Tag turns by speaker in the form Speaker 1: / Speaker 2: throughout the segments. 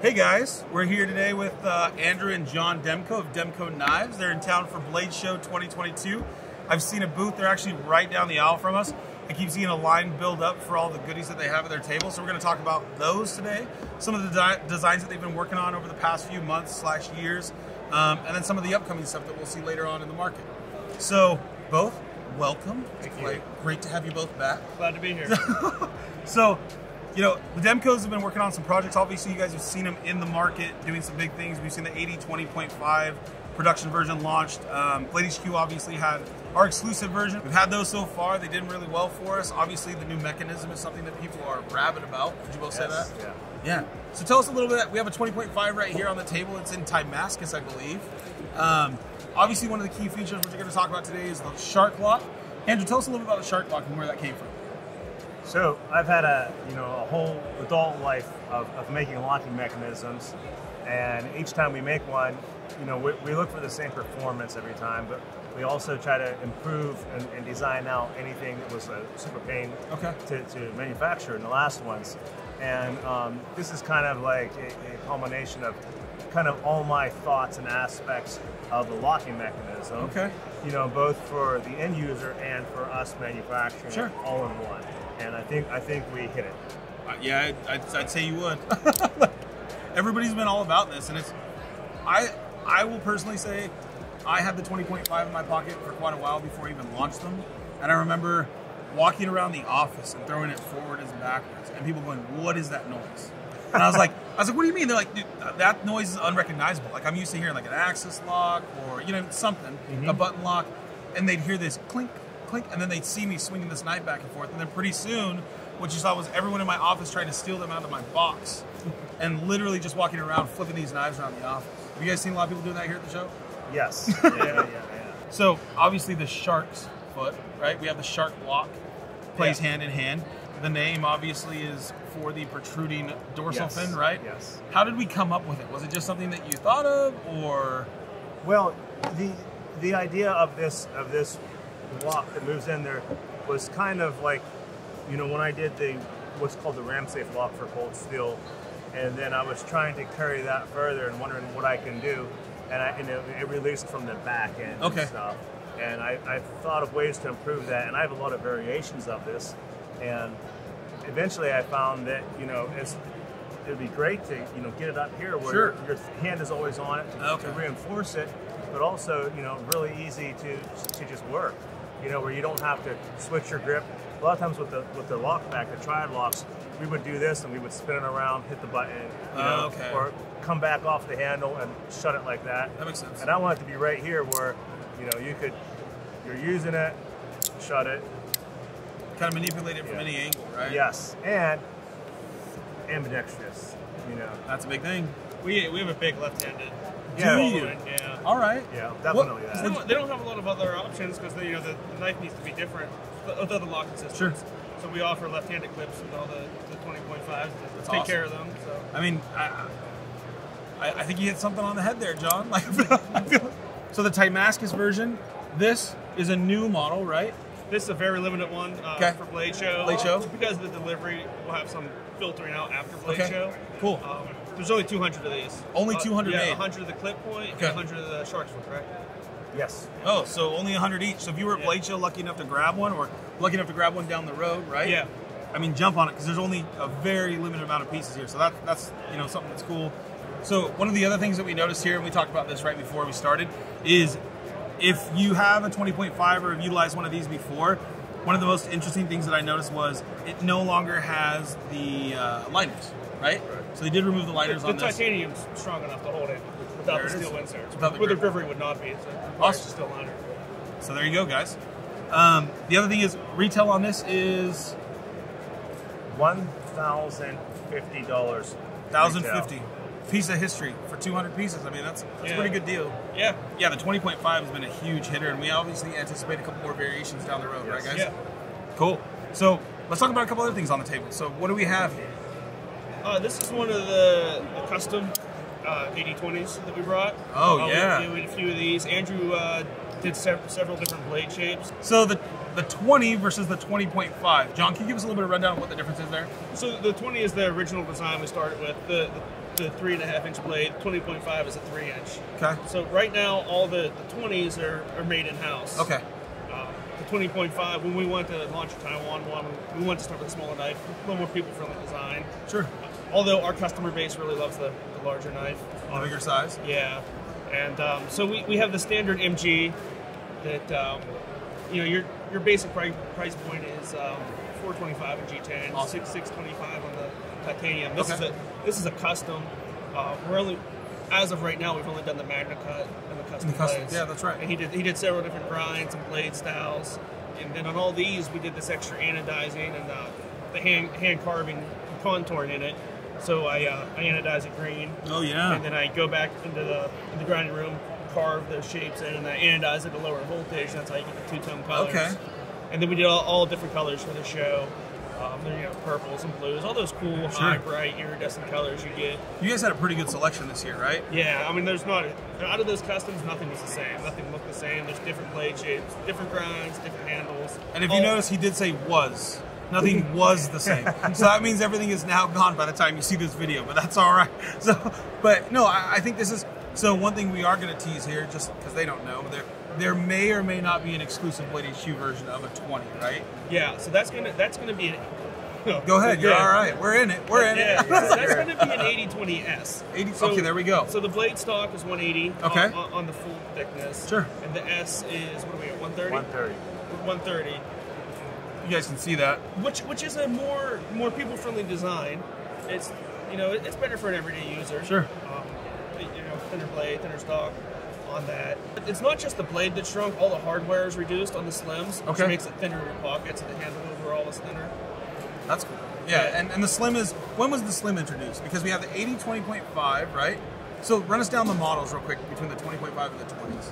Speaker 1: Hey guys, we're here today with Andrew and John Demko of Demko Knives. They're in town for Blade Show 2022. I've seen a booth. They're actually right down the aisle from us. I keep seeing a line build up for all the goodies that they have at their table. So we're going to talk about those today. Some of the designs that they've been working on over the past few months / years. And then some of the upcoming stuff that we'll see later on in the market. So both, welcome.
Speaker 2: Thank you.
Speaker 1: Great to have you both back.
Speaker 2: Glad to be here.
Speaker 1: So, you know, the Demkos have been working on some projects. Obviously, you guys have seen them in the market doing some big things. We've seen the 80-20.5 production version launched. Blade HQ obviously had our exclusive version. We've had those so far. They did really well for us. Obviously, the new mechanism is something that people are rabid about. Would you both say that?
Speaker 2: Yeah.
Speaker 1: Yeah. So tell us a little bit. We have a 20.5 right here on the table. It's in Damascus, I believe. Obviously, one of the key features which we're going to talk about today is the shark lock. Andrew, tell us a little bit about the shark lock and where that came from.
Speaker 2: So I've had a whole adult life of making locking mechanisms, and each time we make one, we look for the same performance every time, but we also try to improve and design out anything that was a super pain to manufacture in the last ones. And this is kind of like a culmination of kind of all my thoughts and aspects of the locking mechanism.
Speaker 1: Okay.
Speaker 2: Both for the end user and for us manufacturing it all in one. And I think we hit it.
Speaker 1: Yeah, I'd say you would. Everybody's been all about this, and I will personally say I had the 20.5 in my pocket for quite a while before I even launched them, and I remember walking around the office and throwing it forward and backwards, and people going, "What is that noise?" And I was like, "What do you mean?" They're like, "Dude, that noise is unrecognizable. Like I'm used to hearing like an access lock or something, a button lock," and they'd hear this clink, clink, and then they'd see me swinging this knife back and forth, and then pretty soon what you saw was everyone in my office trying to steal them out of my box and literally just walking around flipping these knives around the office. Have you guys seen a lot of people doing that here at the show?
Speaker 2: Yes. Yeah.
Speaker 1: So obviously the shark's foot, right? We have the shark lock, plays hand in hand. The name obviously is for the protruding dorsal fin, right?
Speaker 2: Yes.
Speaker 1: How did we come up with it? Was it just something that you thought of, or?
Speaker 2: Well, the idea of this lock that moves in there was kind of like, when I did what's called the RAM-safe lock for cold steel, and then I was trying to carry that further and wondering what I can do, and it released from the back end and stuff. And I thought of ways to improve that, and I have a lot of variations of this, and eventually I found that it'd be great to get it up here where your hand is always on it to reinforce it, but also really easy to just work, where you don't have to switch your grip. A lot of times with the lock back, the triad locks, we would do this and we would spin it around, hit the button, or come back off the handle and shut it like that.
Speaker 1: That makes sense.
Speaker 2: And I want it to be right here where you're using it, shut it,
Speaker 1: kind of manipulate it from any angle, right?
Speaker 2: Yes, and ambidextrous.
Speaker 1: That's a big thing.
Speaker 3: We have a big left-handed.
Speaker 1: Do you?
Speaker 3: Yeah.
Speaker 1: All right.
Speaker 2: Yeah, definitely that.
Speaker 3: They don't have a lot of other options because the knife needs to be different with other locking systems.
Speaker 1: Sure.
Speaker 3: So we offer left-handed clips with all the 20.5s to take care of them. So
Speaker 1: I mean, I think you hit something on the head there, John. So the Damascus version, this is a new model, right?
Speaker 3: this is a very limited one for Blade Show.
Speaker 1: Blade Show.
Speaker 3: Because of the delivery, we'll have some filtering out after Blade Show.
Speaker 1: Cool.
Speaker 3: There's only 200 of these.
Speaker 1: Only 200
Speaker 3: yeah,
Speaker 1: made?
Speaker 3: 100 of the clip point and 100 of the shark's foot, right?
Speaker 2: Yes.
Speaker 1: Oh, so only 100 each. So if you were at Blade Show lucky enough to grab one, or lucky enough to grab one down the road, right?
Speaker 3: Yeah.
Speaker 1: I mean, jump on it, because there's only a very limited amount of pieces here. So that's something that's cool. So one of the other things that we noticed here, and we talked about this right before we started, is if you have a 20.5 or have utilized one of these before, one of the most interesting things that I noticed was it no longer has the liners, right? So they did remove the liners on this.
Speaker 3: The titanium's strong enough to hold it without the steel inserts.
Speaker 1: Without the
Speaker 3: Where the grippery would not be. It's a steel liner.
Speaker 1: So there you go, guys. The other thing is, retail on this is
Speaker 2: $1,050.
Speaker 1: $1,050. Piece of history for 200 pieces. I mean, that's a pretty good deal.
Speaker 3: Yeah.
Speaker 1: Yeah, the 20.5 has been a huge hitter, and we obviously anticipate a couple more variations down the road, right, guys?
Speaker 3: Yeah.
Speaker 1: Cool. So let's talk about a couple other things on the table. So what do we have here?
Speaker 3: This is one of the custom 80/20s that we brought.
Speaker 1: Oh, yeah.
Speaker 3: We did a few of these. Andrew did several different blade shapes.
Speaker 1: So the 20 versus the 20.5. John, can you give us a little bit of rundown of what the difference is there?
Speaker 3: So the 20 is the original design we started with. The the 3.5-inch blade. 20.5 is a 3-inch.
Speaker 1: Okay.
Speaker 3: So right now, all the 20s are made in house.
Speaker 1: Okay.
Speaker 3: The 20.5, when we went to launch a Taiwan one, we wanted to start with a smaller knife, a little more people-friendly design.
Speaker 1: Sure.
Speaker 3: Although our customer base really loves the larger knife.
Speaker 1: The bigger size.
Speaker 3: Yeah. And so we have the standard MG that, you know, your basic price point is $425 in G10,
Speaker 1: Awesome.
Speaker 3: $625 on the titanium. This
Speaker 1: Okay.
Speaker 3: is a custom. We're only, as of right now, we've only done the Magna Cut and the custom blades.
Speaker 1: Yeah, that's right.
Speaker 3: And he did several different grinds and blade styles. And then on all these, we did this extra anodizing and the hand carving and contouring in it. So I anodize it green.
Speaker 1: Oh yeah.
Speaker 3: And then I go back into the grinding room, carve those shapes in, and I anodize it at a lower voltage. That's how you get the two-tone colors.
Speaker 1: Okay.
Speaker 3: And then we did all different colors for the show. You know, purples and blues, all those cool, high, bright, iridescent colors you get.
Speaker 1: You guys had a pretty good selection this year, right?
Speaker 3: Yeah, I mean, there's not, out of those customs, nothing was the same. Nothing looked the same. There's different blade shapes, different grinds, different handles.
Speaker 1: And if you notice, he did say was. Nothing was the same. So that means everything is now gone by the time you see this video, but that's all right. So, but no, I think this is, so one thing we are going to tease here, just because they don't know, there may or may not be an exclusive Blade HQ version of a 20, right?
Speaker 3: Yeah, so that's gonna be an,
Speaker 1: Go ahead, you're all right. We're in it. We're in
Speaker 3: yeah,
Speaker 1: it.
Speaker 3: so that's going to be an 80/20S.
Speaker 1: 80. Okay, there we go.
Speaker 3: So the blade stock is 180
Speaker 1: Okay.
Speaker 3: on the full thickness.
Speaker 1: Sure.
Speaker 3: And the S is, what are we at, 130?
Speaker 2: 130.
Speaker 3: 130.
Speaker 1: You guys can see that.
Speaker 3: Which is a more people-friendly design. It's, you know, it's better for an everyday user.
Speaker 1: Sure.
Speaker 3: You know, thinner blade, thinner stock on that. It's not just the blade that's shrunk, all the hardware is reduced on the slims, which
Speaker 1: Okay.
Speaker 3: makes it thinner in your pockets, and the handle overall is thinner.
Speaker 1: That's cool. Yeah, and the Slim is, when was the Slim introduced? Because we have the 80 20.5, right? So run us down the models real quick between the 20.5 and the 20s.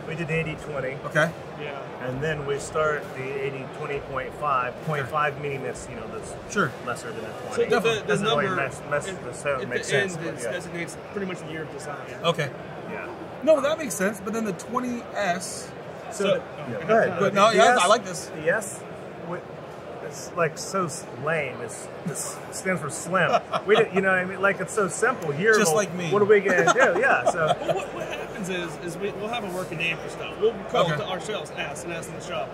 Speaker 2: We did 80/20,
Speaker 1: Okay.
Speaker 3: Yeah.
Speaker 2: and then we start the 80/20.5. 0.5 meaning that's, you know, that's
Speaker 1: Sure.
Speaker 2: lesser than a 20.
Speaker 3: So the
Speaker 2: Doesn't
Speaker 3: number
Speaker 2: really mess
Speaker 3: at
Speaker 2: the sound
Speaker 3: at
Speaker 2: makes
Speaker 3: the end
Speaker 2: sense. But yeah.
Speaker 3: designates pretty much the year of design.
Speaker 1: Okay.
Speaker 2: Yeah.
Speaker 1: No, that makes sense. But then the 20S.
Speaker 3: So-
Speaker 2: yeah, go ahead.
Speaker 1: But no,
Speaker 2: The
Speaker 1: yeah,
Speaker 2: S-
Speaker 1: I like this.
Speaker 2: The S, it's like so lame. It stands for slim. We didn't, you know what I mean? Like, it's so simple. Here,
Speaker 1: Just
Speaker 2: well,
Speaker 1: like me.
Speaker 2: What are we going to do? Yeah, so.
Speaker 3: Well, what happens is we'll have a working name for stuff. We'll call
Speaker 1: Okay.
Speaker 3: it to ourselves S and S in the shop.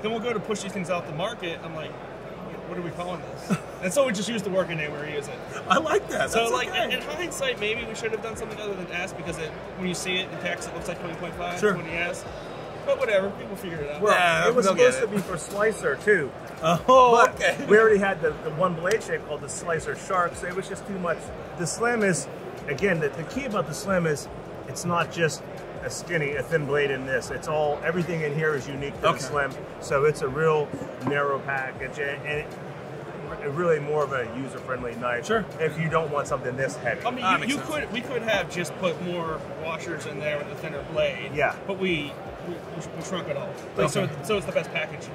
Speaker 3: Then we'll go to push these things out to market. I'm like, what are we calling this? And so we just use the working name we use it.
Speaker 1: I like that.
Speaker 3: So
Speaker 1: That's
Speaker 3: like
Speaker 1: okay.
Speaker 3: in hindsight, maybe we should have done something other than S because when you see it in text, it looks like 20.5,
Speaker 1: Sure.
Speaker 3: 20S. But whatever, people figure it out.
Speaker 2: Well,
Speaker 1: Yeah,
Speaker 2: it was
Speaker 1: they'll get
Speaker 2: supposed to
Speaker 1: it.
Speaker 2: be for Slicer, too.
Speaker 1: Oh,
Speaker 2: But
Speaker 1: okay.
Speaker 2: we already had the one blade shape called the Slicer Shark, so it was just too much. The Slim is, again, the key about the Slim is it's not just a thin blade in this. It's all, everything in here is unique to
Speaker 1: Okay.
Speaker 2: the Slim. So it's a real narrow package and it really more of a user-friendly knife.
Speaker 1: Sure.
Speaker 2: If you don't want something this heavy.
Speaker 3: I mean,
Speaker 1: That makes sense.
Speaker 3: we could have just put more washers in there with a thinner blade.
Speaker 2: Yeah.
Speaker 3: But we shrunk it all. Like,
Speaker 1: Okay.
Speaker 3: so it's the best package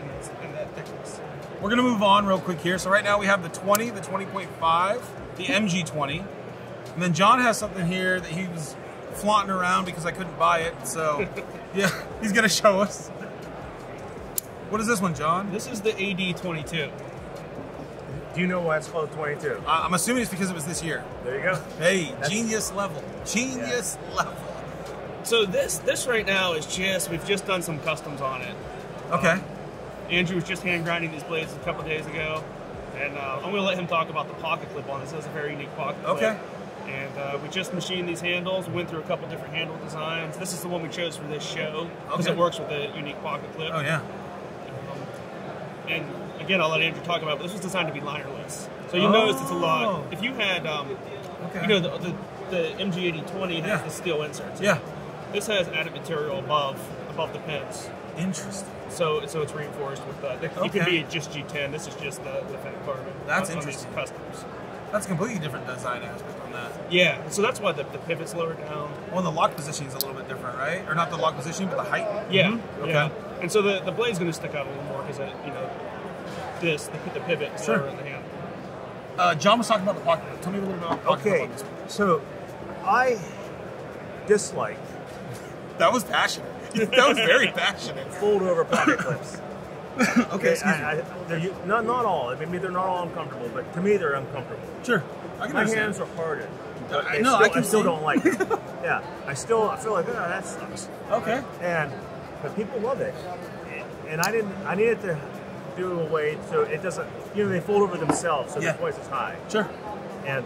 Speaker 3: in that thickness.
Speaker 1: We're going to move on real quick here. So right now we have the 20, the 20.5, the MG20. And then John has something here that he was flaunting around because I couldn't buy it. So, yeah, he's going to show us. What is this one, John?
Speaker 3: This is the AD22.
Speaker 2: Do you know why it's called 22?
Speaker 1: I'm assuming it's because it was this year.
Speaker 2: There you go.
Speaker 1: Hey, genius level. Genius level.
Speaker 3: So this right now is we've just done some customs on it.
Speaker 1: Okay.
Speaker 3: Andrew was just hand grinding these blades a couple days ago, and I'm going to let him talk about the pocket clip on this. This is a very unique pocket clip.
Speaker 1: Okay.
Speaker 3: And we just machined these handles, went through a couple different handle designs. This is the one we chose for this show because
Speaker 1: Okay.
Speaker 3: it works with the unique pocket clip.
Speaker 1: Oh, yeah.
Speaker 3: And again, I'll let Andrew talk about it, but this was designed to be linerless. So you notice it's a lot. If you had,
Speaker 1: Okay.
Speaker 3: you know, the MG8020 has
Speaker 1: Yeah.
Speaker 3: the steel inserts.
Speaker 1: Yeah.
Speaker 3: This has added material above the pins.
Speaker 1: Interesting.
Speaker 3: So it's reinforced with the. It
Speaker 1: Okay.
Speaker 3: can be just G10. This is just the fat carbon.
Speaker 1: That's
Speaker 3: on these
Speaker 1: interesting.
Speaker 3: customs.
Speaker 1: That's a completely different design aspect on that.
Speaker 3: Yeah. So that's why the pivot's lower down.
Speaker 1: Well, the lock positioning is a little bit different, right? Or not the lock positioning, but the height.
Speaker 3: Yeah.
Speaker 1: Okay.
Speaker 3: Yeah. And so the blade's going to stick out a little more because you know the pivot is
Speaker 1: Sure.
Speaker 3: lower in the hand.
Speaker 1: John was talking about the pocket. Tell me a little bit about the pocket
Speaker 2: Okay,
Speaker 1: on this one.
Speaker 2: so I dislike
Speaker 1: That was passionate. That was very passionate.
Speaker 2: fold over pocket clips.
Speaker 1: Okay, excuse me.
Speaker 2: They're not all. I mean, they're not all uncomfortable, but to me, they're uncomfortable.
Speaker 1: Sure. I can
Speaker 2: my
Speaker 1: understand.
Speaker 2: hands are hardened.
Speaker 1: No, I can
Speaker 2: still
Speaker 1: see.
Speaker 2: don't like it. Yeah, I feel like, oh, that sucks.
Speaker 1: Okay.
Speaker 2: But people love it, and I needed to do a way so it doesn't, they fold over themselves, so
Speaker 1: Yeah.
Speaker 2: they're twice as high.
Speaker 1: Sure.
Speaker 2: And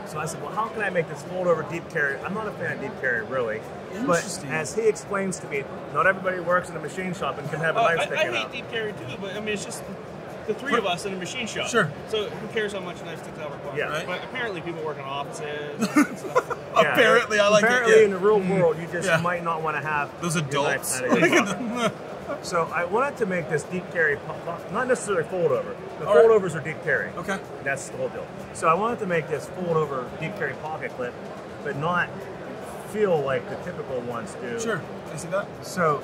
Speaker 2: so I said, well, how can I make this fold over deep carry? I'm not a fan of deep carry, really. But
Speaker 1: Interesting.
Speaker 2: as he explains to me, not everybody works in a machine shop and can have a knife
Speaker 3: I
Speaker 2: sticking
Speaker 3: hate
Speaker 2: out.
Speaker 3: deep carry too, but I mean, it's just the three of us in a machine shop.
Speaker 1: Sure.
Speaker 3: So who cares how much knife sticks out of our pocket?
Speaker 2: Yeah.
Speaker 1: Right.
Speaker 3: But apparently people work in offices and stuff.
Speaker 2: Yeah.
Speaker 1: Apparently, I like it.
Speaker 2: Apparently,
Speaker 1: Yeah.
Speaker 2: in the real world, you just
Speaker 1: Yeah.
Speaker 2: might not want to have
Speaker 1: Those
Speaker 2: your knife
Speaker 1: adults.
Speaker 2: out of your pocket. So I wanted to make this deep carry, not necessarily fold over. The
Speaker 1: All right.
Speaker 2: fold overs are deep carry.
Speaker 1: Okay.
Speaker 2: That's the whole deal. So I wanted to make this fold over deep carry pocket clip, but not feel like the typical ones do.
Speaker 1: Sure. I see that.
Speaker 2: So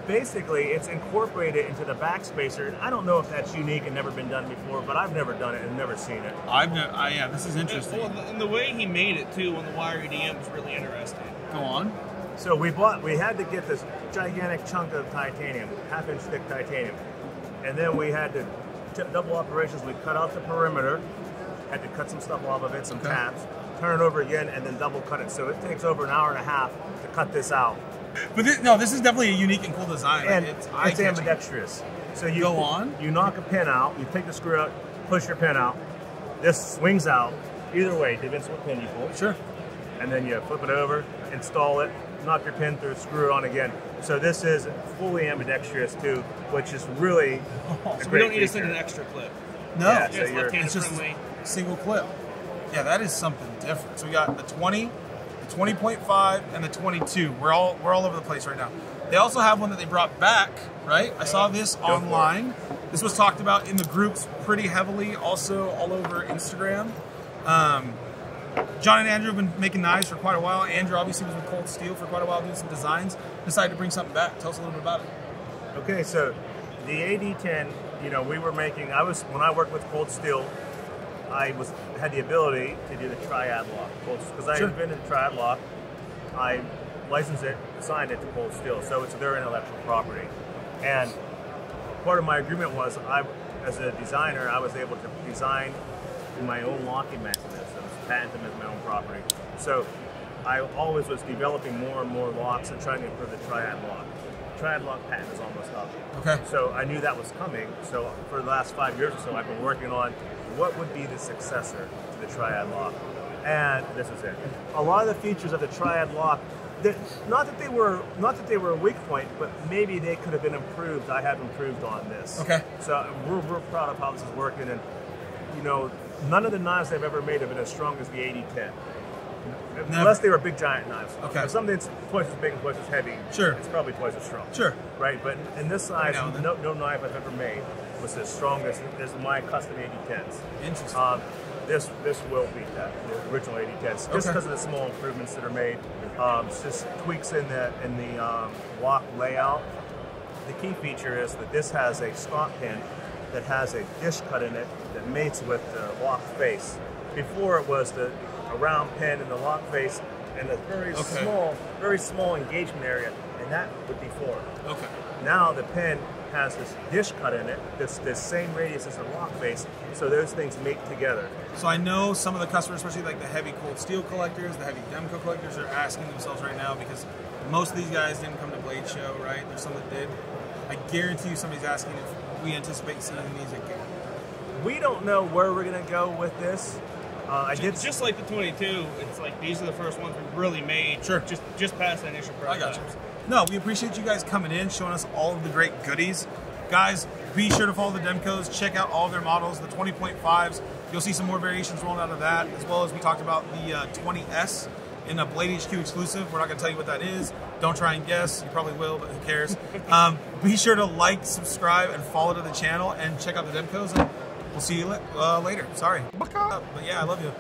Speaker 2: basically, it's incorporated into the backspacer. And I don't know if that's unique and never been done before, but I've never done it and never seen it.
Speaker 1: Yeah, this is interesting.
Speaker 3: Well, and the way he made it too on the wire EDM was really interesting.
Speaker 1: Go on.
Speaker 2: So we had to get this gigantic chunk of titanium, half-inch thick titanium, and then we had to double operations. We cut out the perimeter, had to cut some stuff off of it, some
Speaker 1: Okay.
Speaker 2: tabs, turn it over again, and then double cut it. So it takes over an hour and a half to cut this out,
Speaker 1: But this is definitely a unique and cool design.
Speaker 2: and
Speaker 1: It's
Speaker 2: it's
Speaker 1: eye-catching.
Speaker 2: ambidextrous. So you
Speaker 1: Go on.
Speaker 2: You knock a pin out, you take the screw out, push your pin out. This swings out. Either way, depends what pin you pull.
Speaker 1: Sure.
Speaker 2: And then you flip it over, install it, knock your pin through, screw it on again. So this is fully ambidextrous too, which is really a
Speaker 3: So we
Speaker 2: great
Speaker 3: don't need to
Speaker 2: feature.
Speaker 3: send an extra clip.
Speaker 1: No.
Speaker 2: Yeah,
Speaker 3: It's
Speaker 2: so you're-
Speaker 3: left-handed
Speaker 1: It's just
Speaker 3: friendly.
Speaker 1: a single clip. Yeah, that is something different. So we got the 20, the 20.5, and the 22. We're all over the place right now. They also have one that they brought back, right? I saw this
Speaker 2: for it.
Speaker 1: online. This was talked about in the groups pretty heavily, also all over Instagram. John and Andrew have been making knives for quite a while. Andrew obviously was with Cold Steel for quite a while doing some designs. Decided to bring something back. Tell us a little bit about it.
Speaker 2: Okay, so the AD10, we were making. When I worked with Cold Steel, I had the ability to do the triad lock because I
Speaker 1: Sure.
Speaker 2: invented the triad lock. I licensed it, assigned it to Cold Steel, so it's their intellectual property. And part of my agreement was, as a designer, I was able to design my own locking mechanisms, patent them as my own property. So I always was developing more and more locks and trying to improve the triad lock. Triad lock patent is almost up.
Speaker 1: Okay.
Speaker 2: So I knew that was coming. So for the last 5 years or so, I've been working on what would be the successor to the triad lock, and this is it. A lot of the features of the triad lock, not that they were a weak point, but maybe they could have been improved. I have improved on this.
Speaker 1: Okay.
Speaker 2: So we're proud of how this is working, and none of the knives I've ever made have been as strong as the 8010.
Speaker 1: Never.
Speaker 2: Unless they were big giant knives.
Speaker 1: Okay.
Speaker 2: If something that's twice as big and twice as heavy,
Speaker 1: Sure.
Speaker 2: it's probably twice as strong.
Speaker 1: Sure.
Speaker 2: Right, but in this size,
Speaker 1: Now and then.
Speaker 2: no knife I've ever made was as strong as my custom 8010s.
Speaker 1: Interesting.
Speaker 2: This will beat that, the original 8010s, just
Speaker 1: Okay.
Speaker 2: because of the small improvements that are made. It's just tweaks in the lock layout. The key feature is that this has a stock pin that has a dish cut in it that mates with the lock face. Before it was a round pin in the lock face and a very small engagement area, and that would deform.
Speaker 1: Okay.
Speaker 2: Now the pin has this dish cut in it, this same radius as the lock face, so those things mate together.
Speaker 1: So I know some of the customers, especially like the heavy Cold Steel collectors, the heavy Demco collectors, are asking themselves right now, because most of these guys didn't come to Blade Show, right? There's some that did. I guarantee you somebody's asking if we anticipate seeing these again.
Speaker 2: We don't know where we're gonna go with this.
Speaker 3: Just like the 22, it's like these are the first ones we really made.
Speaker 1: Sure.
Speaker 3: Just past the initial
Speaker 1: I got
Speaker 3: prototypes.
Speaker 1: you. No, we appreciate you guys coming in, showing us all of the great goodies. Guys, be sure to follow the Demcos. Check out all of their models, the 20.5s. You'll see some more variations rolling out of that, as well as we talked about the 20S in a Blade HQ exclusive. We're not going to tell you what that is. Don't try and guess. You probably will, but who cares? Be sure to like, subscribe, and follow to the channel, and check out the Demcos. And we'll see you later. Sorry. But yeah, I love you.